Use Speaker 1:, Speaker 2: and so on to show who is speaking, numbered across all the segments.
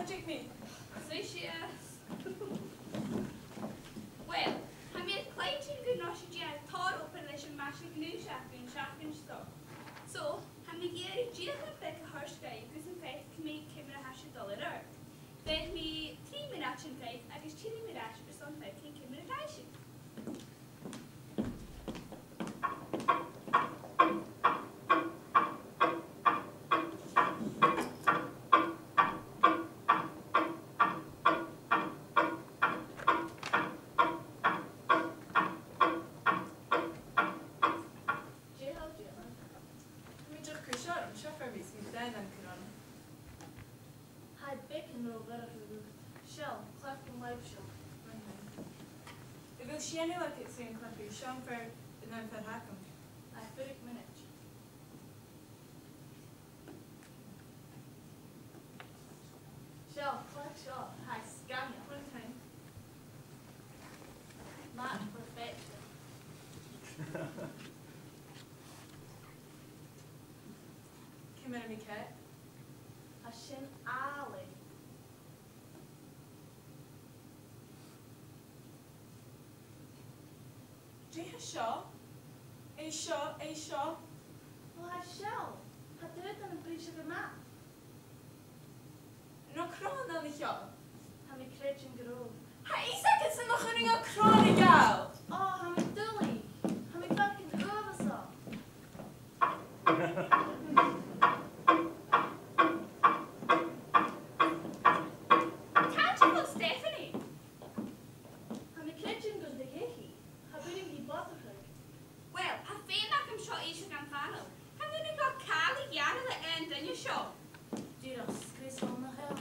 Speaker 1: magic me.
Speaker 2: Delicious. Well, I made quite a good notion I thought open leis magic new shopping stuff. So, I made a deal with Becca Hirschgay because in fact me came in a $100. Then me 3 minutes in fact, I was 2 minutes for something came in a fashion.
Speaker 1: Sienna like it's saying Cliffy, Sean for the name for Hackham.
Speaker 3: I 30 minutes. Shell, click shot, hi, scan it.
Speaker 1: One time.
Speaker 3: Match perfection.
Speaker 1: Come in and me cat.
Speaker 3: A shin alley.
Speaker 1: A shaw.
Speaker 3: Well, I shall. Had du het een briefje gemaakt?
Speaker 1: No kroon dan niet jou.
Speaker 3: Heb ik kreeg een groep.
Speaker 1: Hij zegt het ze nog een kroon in jou.
Speaker 3: Oh, heb ik dully. Heb ik fucking oversaw.
Speaker 2: Can't you call Stephanie?
Speaker 3: Heb ik kreeg een goed de gekkie. Heb ik die botterlijk.
Speaker 2: Well, I feel like I'm sure each of them final. And then I got Carly, Yana, and then you show.
Speaker 3: Die dat skris van nog heel.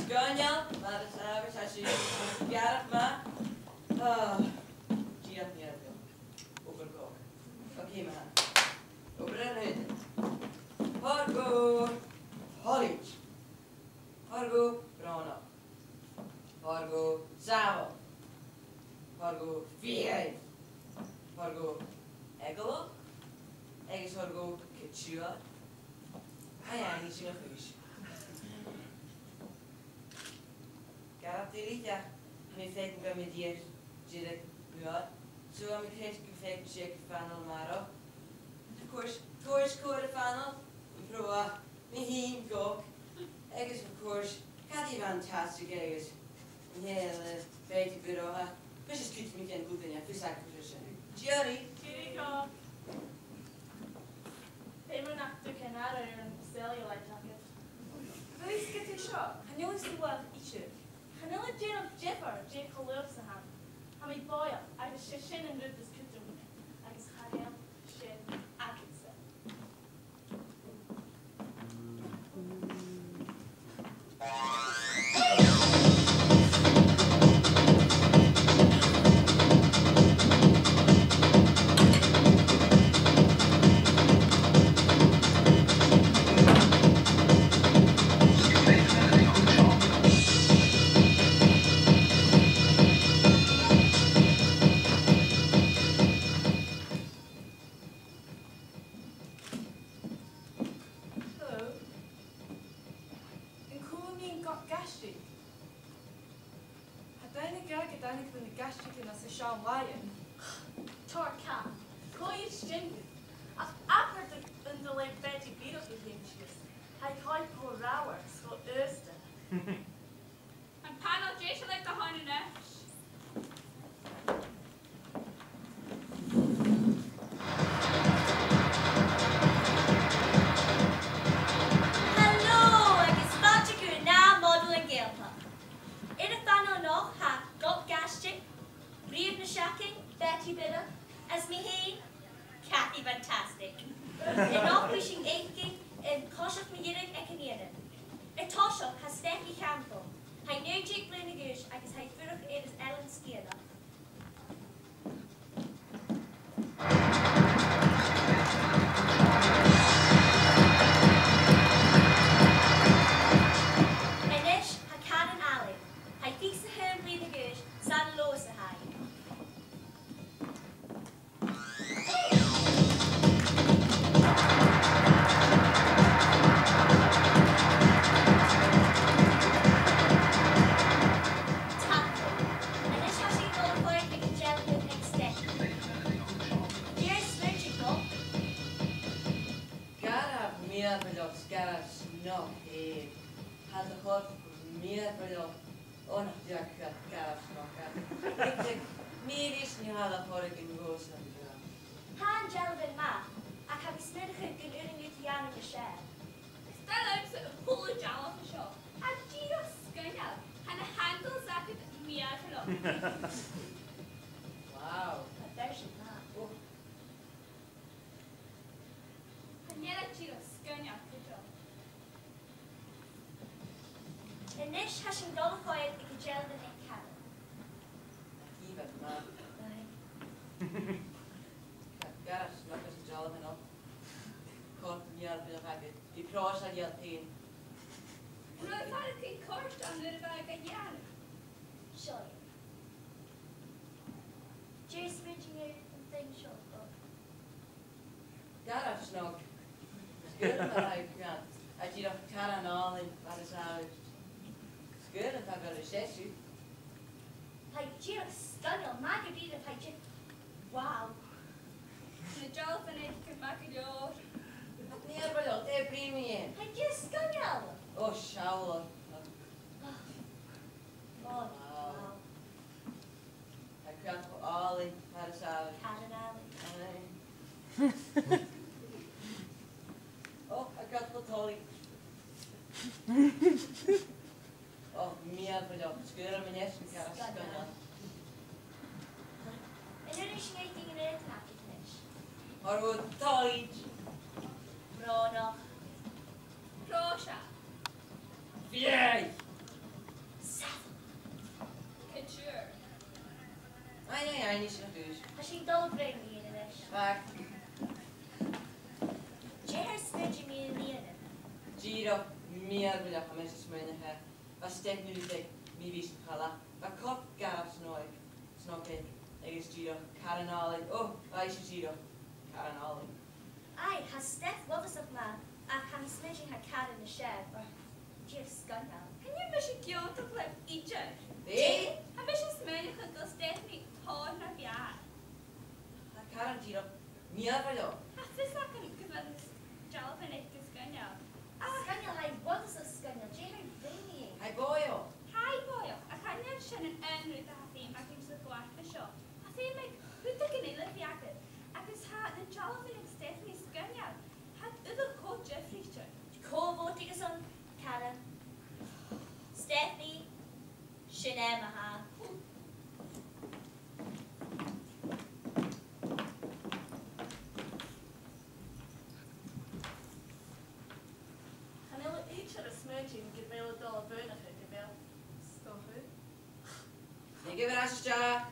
Speaker 4: Sgoile, maar de savage, als je jarig maakt. Oh, die had niet man. Over and head. Hargo. Hollage. Hargo. Brana. Hargo. Sava. Hargo. Fiei. Hargo. Egolo. Egis hargo. Kechua. Ai, niet zo'n huis. Karakterietje. Mijn feit bij me dier. Direct. Ja. Zo aan mijn geest gefeit check van Almaro. Of course, core funnel. Prova. Mijn heen gok. Egis of course. Gaat die fantastic egis. Een hele feite bureau. Dus is goed met je goed in je visak position. Jerry.
Speaker 3: Jerry, Payment after Canada and cellulite jacket.
Speaker 1: Please get a shot. I know it's the world issue.
Speaker 3: Hanilla Jane of Jeffer, Jake Colursahan. Hammy Boya, I was shin and did this kitchen. I was Haniel, shin, Atkinson. Tor Cap, Coy Stingy. After the late Betty beat up the Hinches, I called poor Rower, so Ersten.
Speaker 2: And panel Jason like the honey now.
Speaker 5: Hello, ek is Vaatiku na model en Gaelpa. In a fan nog ha got gastic, Rìgh na shacking, Betty bidder, as me heen, Kathy fantastic. In not wishing aching, in Koshak me yirig ekaneren. A Toshak has Steffi Campbell. Hai no Jake Blenigush, I guess hai furuk it is Ellen Skierda. Enish ha Karen Ali. Hai fixa her Blenigush, San Losa hai.
Speaker 4: No, had de god meer bedoeld. Oh, nog ja, kaas nog. Ik denk, meer is niet hadden voor ik in goos aan de graan.
Speaker 5: Han Jelvin Ma, ik heb smiddag een uur in Jan in de shed.
Speaker 2: Stel uit ze een hele jam of show. En Giro Sgoile. En de handel zat het meer verloren.
Speaker 4: Wauw.
Speaker 5: There's your ma.
Speaker 4: Oh,
Speaker 2: En jij Giro Sgoile.
Speaker 5: En nish has een dollar coin ik een Jelvin in Canada.
Speaker 4: even maar. Garas, nog eens een jalm en op. Kort meer wil hebben. Die proos al je teen.
Speaker 2: En dan had ik een kort aan de weg aan jaren.
Speaker 5: Sorry. Just reaching out and things short up.
Speaker 4: Garas nog. Sgoile maar uit gaan. Als je nog karan al in wat is uit. Sgoile dat wel eens zes uur.
Speaker 5: Hij just stunning, Margarita, hij just. Wow.
Speaker 2: De job van ik kan maken joh.
Speaker 4: Meer bedoeld, hij premium.
Speaker 5: Hij just stunning.
Speaker 4: Oh, shower.
Speaker 5: Wow.
Speaker 4: Hij krijgt voor al in wat is uit. Oh, ik had wat holy. Oh, meer bedoeld. Sgoile mijn eerste karas kan dan.
Speaker 5: En nu is hij dingen in het nakjes.
Speaker 4: Maar wat tijd.
Speaker 5: Bro nog.
Speaker 2: Roosja.
Speaker 4: Jij.
Speaker 2: Couture.
Speaker 4: Nee, niet zo dus.
Speaker 5: Als je dol brengt in de les.
Speaker 4: Vaak.
Speaker 5: Jehar smidge me in the inn.
Speaker 4: Giro, miar bwylach am eisiau smwyn eich. Fa steg music, mi fys yn chala. Fa cop garaf snoig. Snogig, egys giro, caranoli. Oh, fa eisiau giro, caranoli.
Speaker 5: Ai, ha Steph wofus of ma, ac am smidging her cat in the shed, or Jeff Sgoile.
Speaker 2: Can you miss a gynt of like Oidhche?
Speaker 4: Be?
Speaker 2: I miss a smell of the Stephanie Horn of Yard.
Speaker 4: Ha caran giro, miar bwylach.
Speaker 2: I feel like I'm given Jalvanik is going out.
Speaker 5: Sgoile, hai wofus of Sgoile, Jehar vingy.
Speaker 4: Hai boio.
Speaker 2: Hi, boy. I can't even shed an end with the theme. I can just go after the show. I think like, who took an ill of Yacket? I guess had the Jalvanik Stephanie's going out. Had other coach Jeffrey Church.
Speaker 5: Co-voting us on Karen. Stephanie, Shinemaha.
Speaker 3: Hanela each of the smudging give me a dollar burner for the bell. Stop it.
Speaker 4: Ni gyfer asja.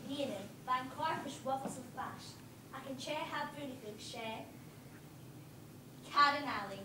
Speaker 5: Nina, van carfish waffles of bash. I can chair have Brunicook share. Cat and alley.